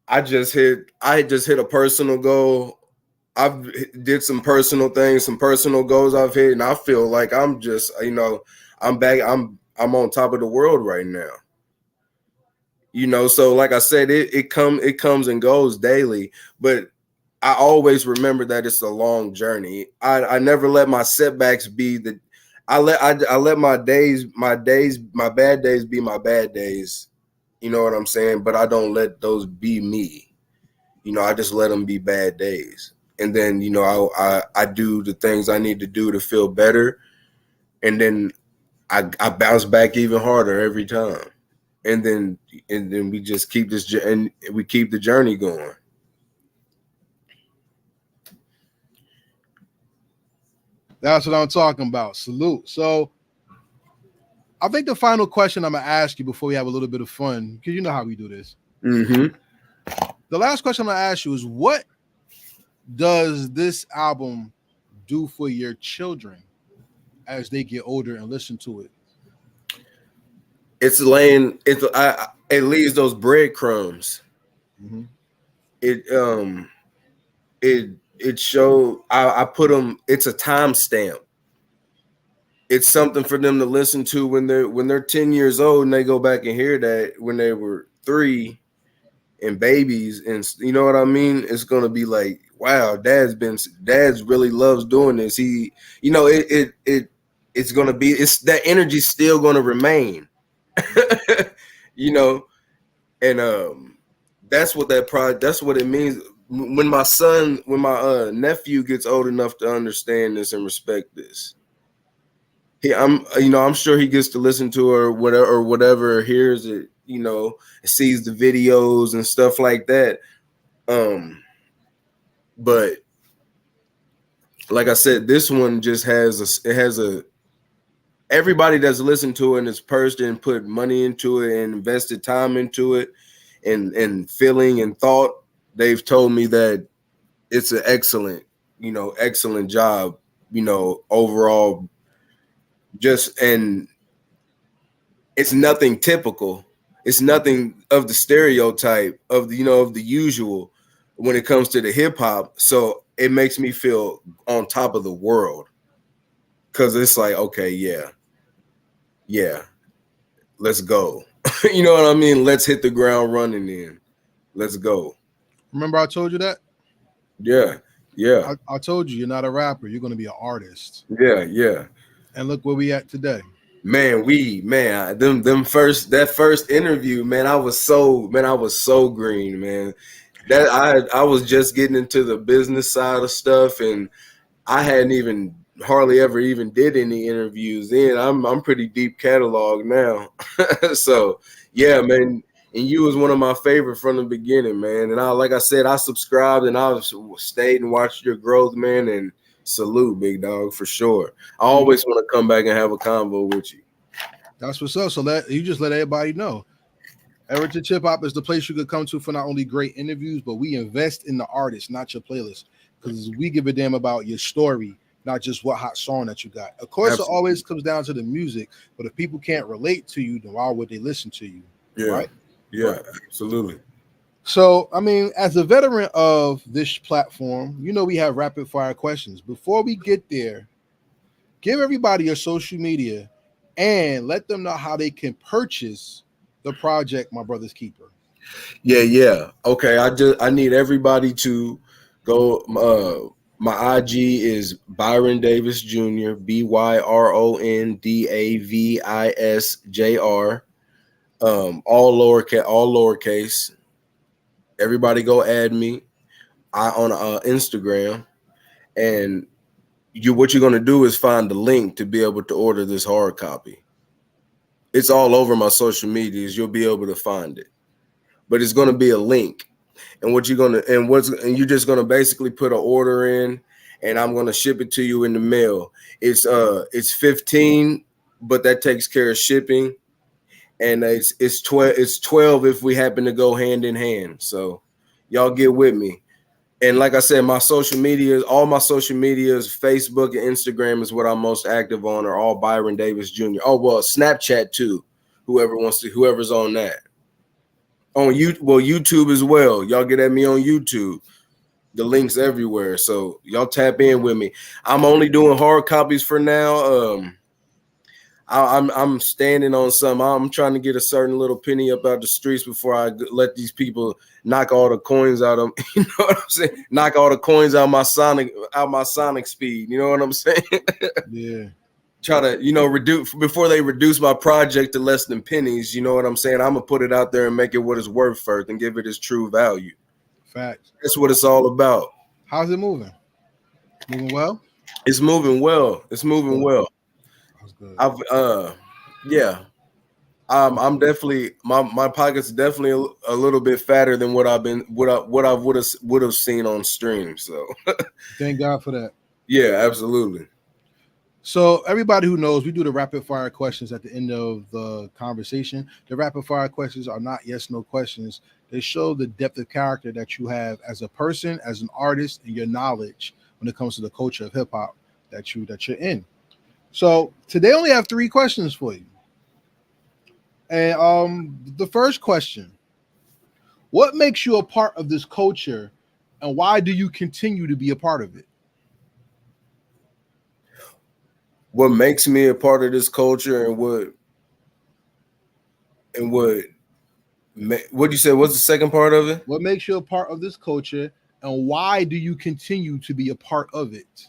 I just hit a personal goal. I've did some personal things, some personal goals I've hit, and I feel like I'm just, I'm back. I'm on top of the world right now. So like I said, it comes and goes daily, but I always remember that it's a long journey. I never let my setbacks be I let my bad days be my bad days. You know what I'm saying? But I don't let those be me. You know, I just let them be bad days. And then, you know, I do the things I need to do to feel better. And then I bounce back even harder every time. And then we just keep and we keep the journey going. That's what I'm talking about. Salute. So I think the final question I'm going to ask you before we have a little bit of fun, because you know how we do this. Mm-hmm. The last question I'm going to ask you is, what does this album do for your children as they get older and listen to it? It leaves those breadcrumbs. Mm-hmm. It showed, I put them, it's a timestamp. It's something for them to listen to when they're 10 years old and they go back and hear that when they were 3 and babies, and you know what I mean? It's gonna be like, wow, dad's really loves doing this. He, you know, it's gonna be, it's that energy still gonna remain. You know, and that's what that's what it means. When my nephew gets old enough to understand this and respect this, I'm sure he gets to listen to her whatever, hears it, you know, sees the videos and stuff like that. But like I said, this one just has everybody that's listened to it and is pursed and put money into it and invested time into it and feeling and thought, they've told me that it's an excellent job, you know, overall. And it's nothing typical. It's nothing of the stereotype of the usual when it comes to the hip hop. So it makes me feel on top of the world, because it's like, okay, yeah, let's go. You know what I mean? Let's hit the ground running in. Let's go. Remember I told you that? Yeah. I told you, you're not a rapper. You're going to be an artist. Yeah. And look where we at today. Man, that first interview, man, I was so green, man. That I was just getting into the business side of stuff, and I hadn't even hardly ever even did any interviews then. I'm pretty deep catalog now. So yeah, man. And you was one of my favorite from the beginning, man. And like I said, I subscribed and I stayed and watched your growth, man. And salute, big dog, for sure. I always want to come back and have a convo with you. That's what's up. So you just let everybody know. Heritage Hip Hop is the place you could come to for not only great interviews, but we invest in the artist, not your playlist. Because we give a damn about your story, not just what hot song that you got. Of course, Absolutely. It always comes down to the music, but if people can't relate to you, then why would they listen to you? Yeah. Right? Yeah, absolutely. So, I mean, as a veteran of this platform, you know we have rapid fire questions. Before we get there, give everybody your social media and let them know how they can purchase the project, My Brother's Keeper. Yeah. Okay, I need everybody to go. My IG is Byron Davis Jr. BYRONDAVISJR. All lowercase. Everybody go add me on Instagram, and what you're gonna do is find the link to be able to order this hard copy. It's all over my social medias. You'll be able to find it, but it's gonna be a link, and you're just gonna basically put an order in, and I'm gonna ship it to you in the mail. It's $15, but that takes care of shipping. And it's 12 if we happen to go hand in hand. So y'all get with me. And like I said, all my social medias, Facebook and Instagram is what I'm most active on, are all Byron Davis Jr. Oh, well, Snapchat too. Whoever's on that. YouTube as well. Y'all get at me on YouTube. The link's everywhere. So y'all tap in with me. I'm only doing hard copies for now. I'm standing on something. I'm trying to get a certain little penny up out the streets before I let these people knock all the coins out of, you know what I'm saying? Knock all the coins out my sonic speed. You know what I'm saying? Yeah. try to, reduce before they reduce my project to less than pennies. You know what I'm saying? I'm gonna put it out there and make it what it's worth first and give it its true value. Facts. That's what it's all about. How's it moving? Moving well? It's moving well. It's moving well. That's good. I'm definitely my pocket's definitely a little bit fatter than what I would have seen on stream. So thank God for that. Yeah, absolutely. So everybody who knows, we do the rapid fire questions at the end of the conversation. The rapid fire questions are not yes, no questions. They show the depth of character that you have as a person, as an artist, and your knowledge when it comes to the culture of hip hop that you're in. So today I only have 3 questions for you. And the first question: what makes you a part of this culture, and why do you continue to be a part of it? What makes me a part of this culture, and what you said? What's the second part of it? What makes you a part of this culture, and why do you continue to be a part of it?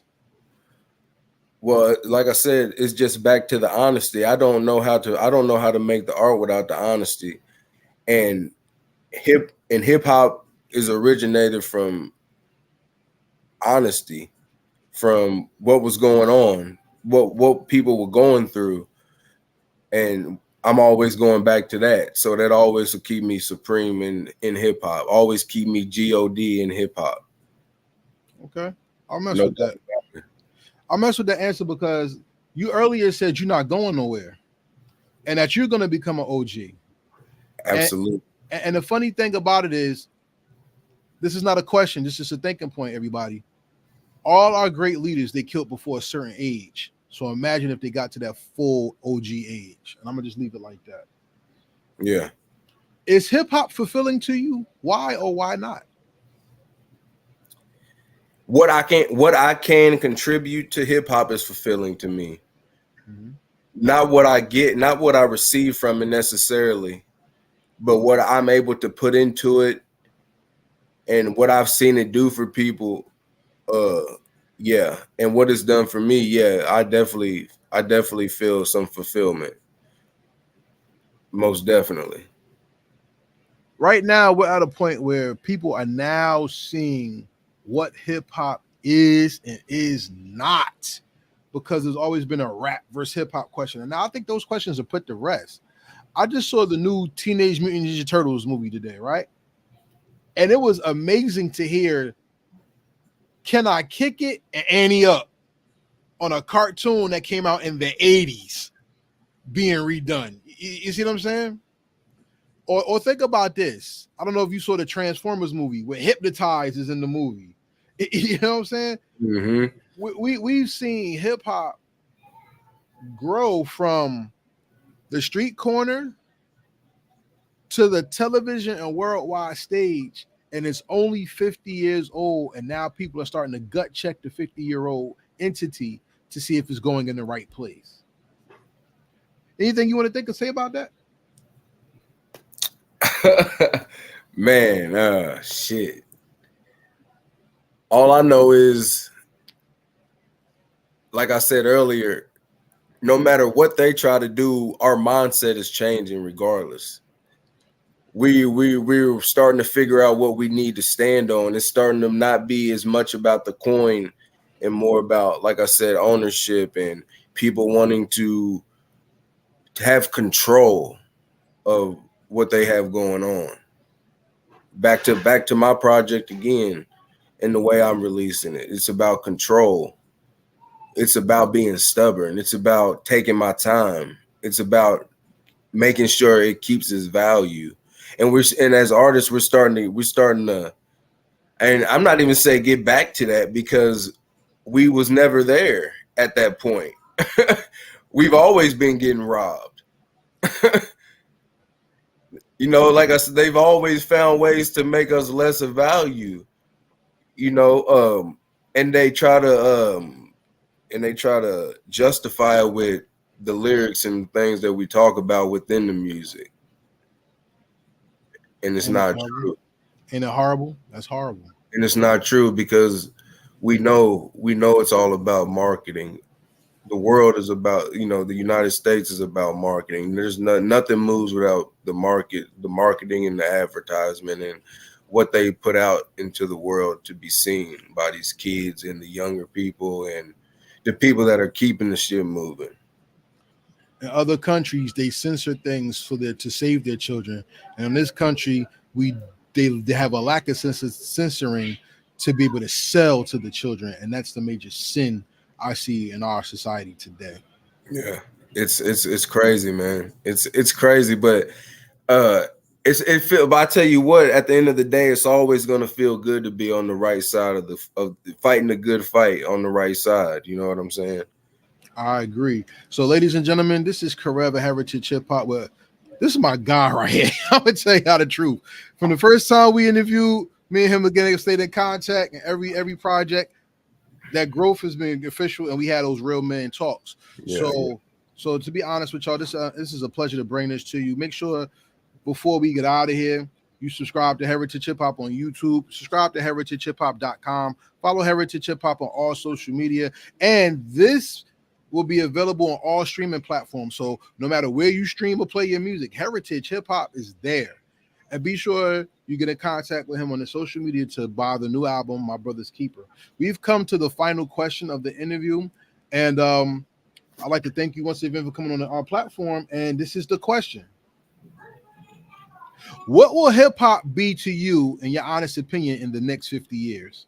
Well, like I said, it's just back to the honesty. I don't know how to make the art without the honesty. And hip hop is originated from honesty, from what was going on, what people were going through. And I'm always going back to that. So that always will keep me supreme in hip hop. Always keep me God in hip hop. Okay. I'll mess with that. I'll mess with the answer because you earlier said you're not going nowhere and that you're going to become an OG. Absolutely. And the funny thing about it is, this is not a question. This is a thinking point, everybody. All our great leaders, they killed before a certain age. So imagine if they got to that full OG age. And I'm going to just leave it like that. Yeah. Is hip hop fulfilling to you? Why or why not? What I can contribute to hip hop is fulfilling to me. Mm-hmm. Not what I get, not what I receive from it necessarily, but what I'm able to put into it and what I've seen it do for people. Yeah. And what it's done for me. Yeah, I definitely feel some fulfillment. Most definitely. Right now, we're at a point where people are now seeing what hip hop is and is not, because there's always been a rap versus hip hop question. And now I think those questions are put to rest. I just saw the new Teenage Mutant Ninja Turtles movie today, right? And it was amazing to hear Can I Kick It and Annie Up on a cartoon that came out in the 80s being redone. You see what I'm saying? Or think about this. I don't know if you saw the Transformers movie where Hypnotize is in the movie. You know what I'm saying? Mm-hmm. We've seen hip hop grow from the street corner to the television and worldwide stage, and it's only 50 years old, and now people are starting to gut check the 50-year-old entity to see if it's going in the right place. Anything you want to say about that? Man, shit. All I know is, like I said earlier, no matter what they try to do, our mindset is changing regardless. We're starting to figure out what we need to stand on. It's starting to not be as much about the coin and more about, like I said, ownership and people wanting to have control of what they have going on. Back to my project again. And the way I'm releasing it, it's about control. It's about being stubborn. It's about taking my time. It's about making sure it keeps its value. And as artists, we're starting to, and I'm not even saying get back to that because we was never there at that point. We've always been getting robbed. Like I said, they've always found ways to make us less of value. And they try to justify it with the lyrics and things that we talk about within the music. And it's not true. Ain't it horrible? That's horrible. And it's not true because we know it's all about marketing. the world is about, the United States is about marketing. There's nothing moves without the marketing and the advertisement and what they put out into the world to be seen by these kids and the younger people and the people that are keeping the shit moving. In other countries, they censor things to save their children, and in this country, they have a lack of censoring to be able to sell to the children, and that's the major sin I see in our society today. Yeah, it's crazy, man. It's crazy, but but I tell you what, at the end of the day, it's always gonna feel good to be on the right side of fighting a good fight on the right side. You know what I'm saying? I agree. So, ladies and gentlemen, this is Karev, Heritage Hip Hop. Well, this is my guy right here. I'm gonna tell you the truth. From the first time we interviewed, me and him again stayed in contact, and every project, that growth has been official, and we had those real man talks. Yeah, So to be honest with y'all, this is a pleasure to bring this to you. Make sure before we get out of here, you subscribe to Heritage Hip Hop on YouTube. Subscribe to heritagehiphop.com. Follow Heritage Hip Hop on all social media, and this will be available on all streaming platforms. So no matter where you stream or play your music, Heritage Hip Hop is there. And be sure you get in contact with him on the social media to buy the new album, My Brother's Keeper. We've come to the final question of the interview. And I'd like to thank you once again for coming on our platform. And this is the question. What will hip hop be to you, in your honest opinion, in the next 50 years?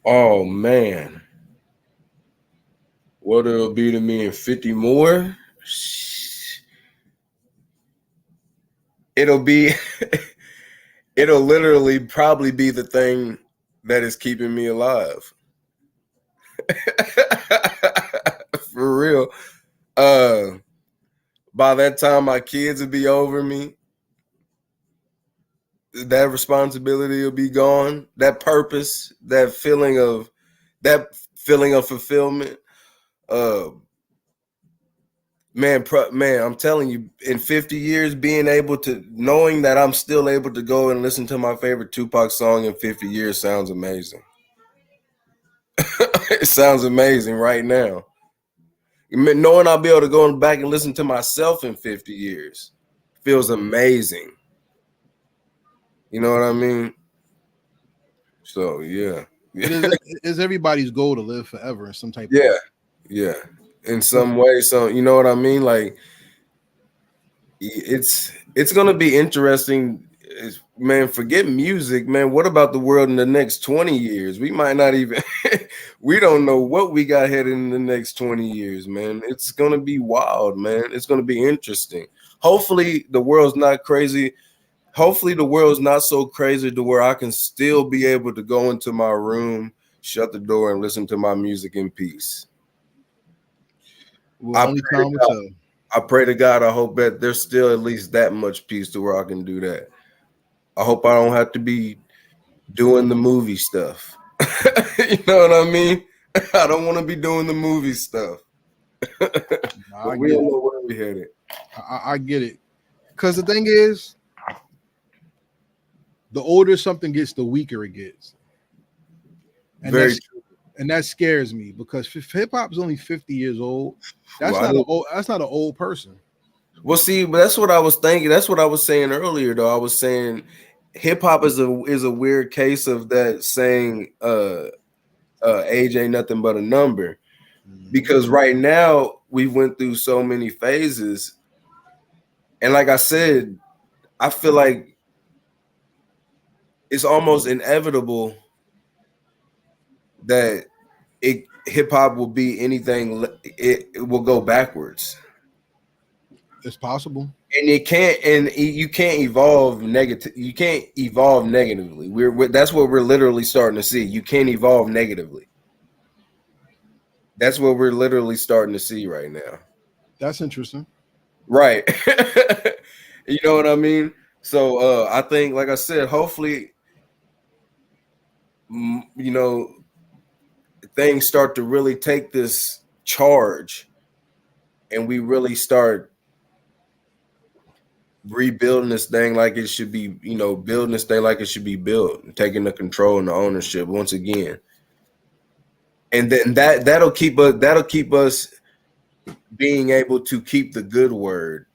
Oh man, what it'll be to me in 50 more? It'll literally probably be the thing that is keeping me alive. For real. By that time my kids will be over me. That responsibility will be gone. That purpose, that feeling of fulfillment. Man, I'm telling you, in 50 years, knowing that I'm still able to go and listen to my favorite Tupac song in 50 years sounds amazing. It sounds amazing right now. Knowing I'll be able to go back and listen to myself in 50 years feels amazing. You know what I mean? So, yeah. It is everybody's goal to live forever in some type of Yeah. way. Yeah. In some way. So, you know what I mean? Like, it's going to be interesting. Man, forget music, man. What about the world in the next 20 years? We might not even, we don't know what we got headed in the next 20 years, man. It's going to be wild, man. It's going to be interesting. Hopefully the world's not crazy. Hopefully the world's not so crazy to where I can still be able to go into my room, shut the door, and listen to my music in peace. Well, only time will tell. I pray to God, I hope that there's still at least that much peace to where I can do that. I hope I don't have to be doing the movie stuff. You know what I mean? I don't want to be doing the movie stuff. But we don't know where we're headed. I get it. Because the thing is, the older something gets, the weaker it gets. And Very true. And that scares me because hip hop is only 50 years old. That's not an old person. Well, see, but that's what I was thinking. That's what I was saying earlier, though. I was saying hip hop is a weird case of that saying age ain't nothing but a number. Because right now we went through so many phases. And like I said, I feel like it's almost inevitable that hip hop will be anything. It will go backwards. It's possible, and you can't evolve negative. You can't evolve negatively. That's what we're literally starting to see. You can't evolve negatively. That's what we're literally starting to see right now. That's interesting, right? You know what I mean? So I think, like I said, hopefully, things start to really take this charge, and we really start rebuilding this thing like it should be, building this thing like it should be built, taking the control and the ownership once again. And then that'll keep us being able to keep the good word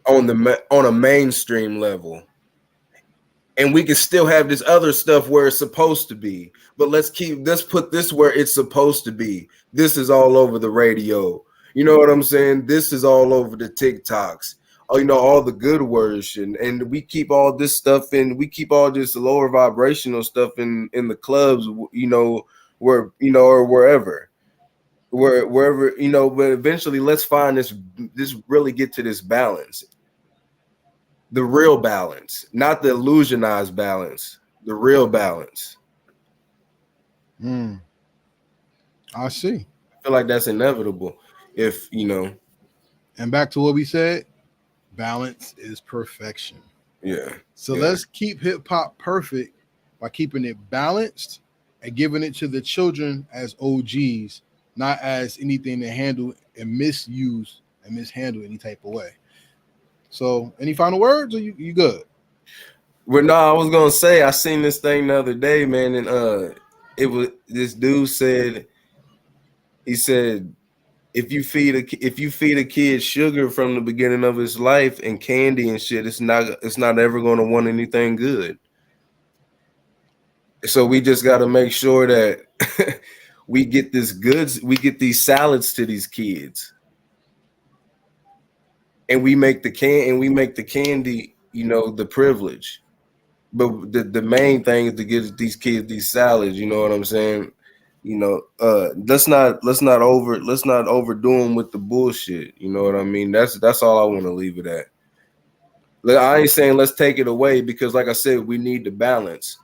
on a mainstream level. And we can still have this other stuff where it's supposed to be, but let's put this where it's supposed to be. This is all over the radio. You know what I'm saying? This is all over the TikToks. Oh, you know, all the good words, and we keep all this stuff in. We keep all this lower vibrational stuff in the clubs. You know, where or wherever, wherever But eventually, let's find this really get to this balance. The real balance, not the illusionized balance, the real balance. I see. I feel like that's inevitable. And back to what we said, balance is perfection. Yeah. So let's keep hip hop perfect by keeping it balanced and giving it to the children as OGs, not as anything to handle and misuse and mishandle any type of way. So, any final words, or you good? Well, no, I was gonna say I seen this thing the other day, man, and it was this dude said. He said, if you feed a kid sugar from the beginning of his life and candy and shit, it's not ever gonna want anything good. So we just got to make sure that we get these salads to these kids. And we make the candy, the privilege. But the main thing is to get these kids these salads, you know what I'm saying? Let's not overdo them with the bullshit. You know what I mean? That's all I want to leave it at. I ain't saying let's take it away, because like I said, we need the balance.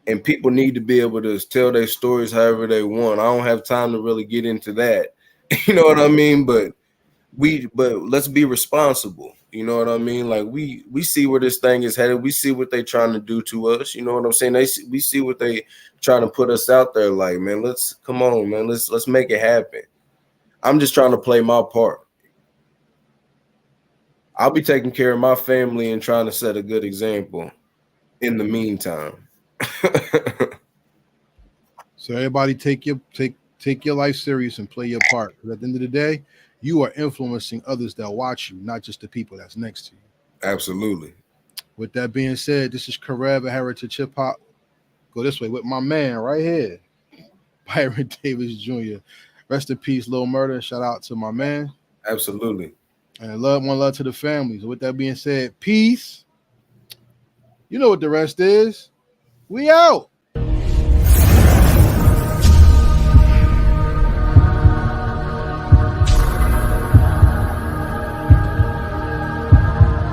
And people need to be able to tell their stories however they want. I don't have time to really get into that. You know what I mean? But let's be responsible. You know what I mean? Like we see where this thing is headed. We see what they're trying to do to us. You know what I'm saying? We see what they trying to put us out there. Like, man, let's make it happen. I'm just trying to play my part. I'll be taking care of my family and trying to set a good example in the meantime. So everybody take your life serious and play your part. Because at the end of the day, you are influencing others that watch you, not just the people that's next to you. Absolutely. With that being said, this is Karev at Heritage Hip Hop. Go this way with my man right here, Byron Davis Jr. Rest in peace, Lil Murder. Shout out to my man. Absolutely. And one love to the families. With that being said, peace. You know what the rest is. We out.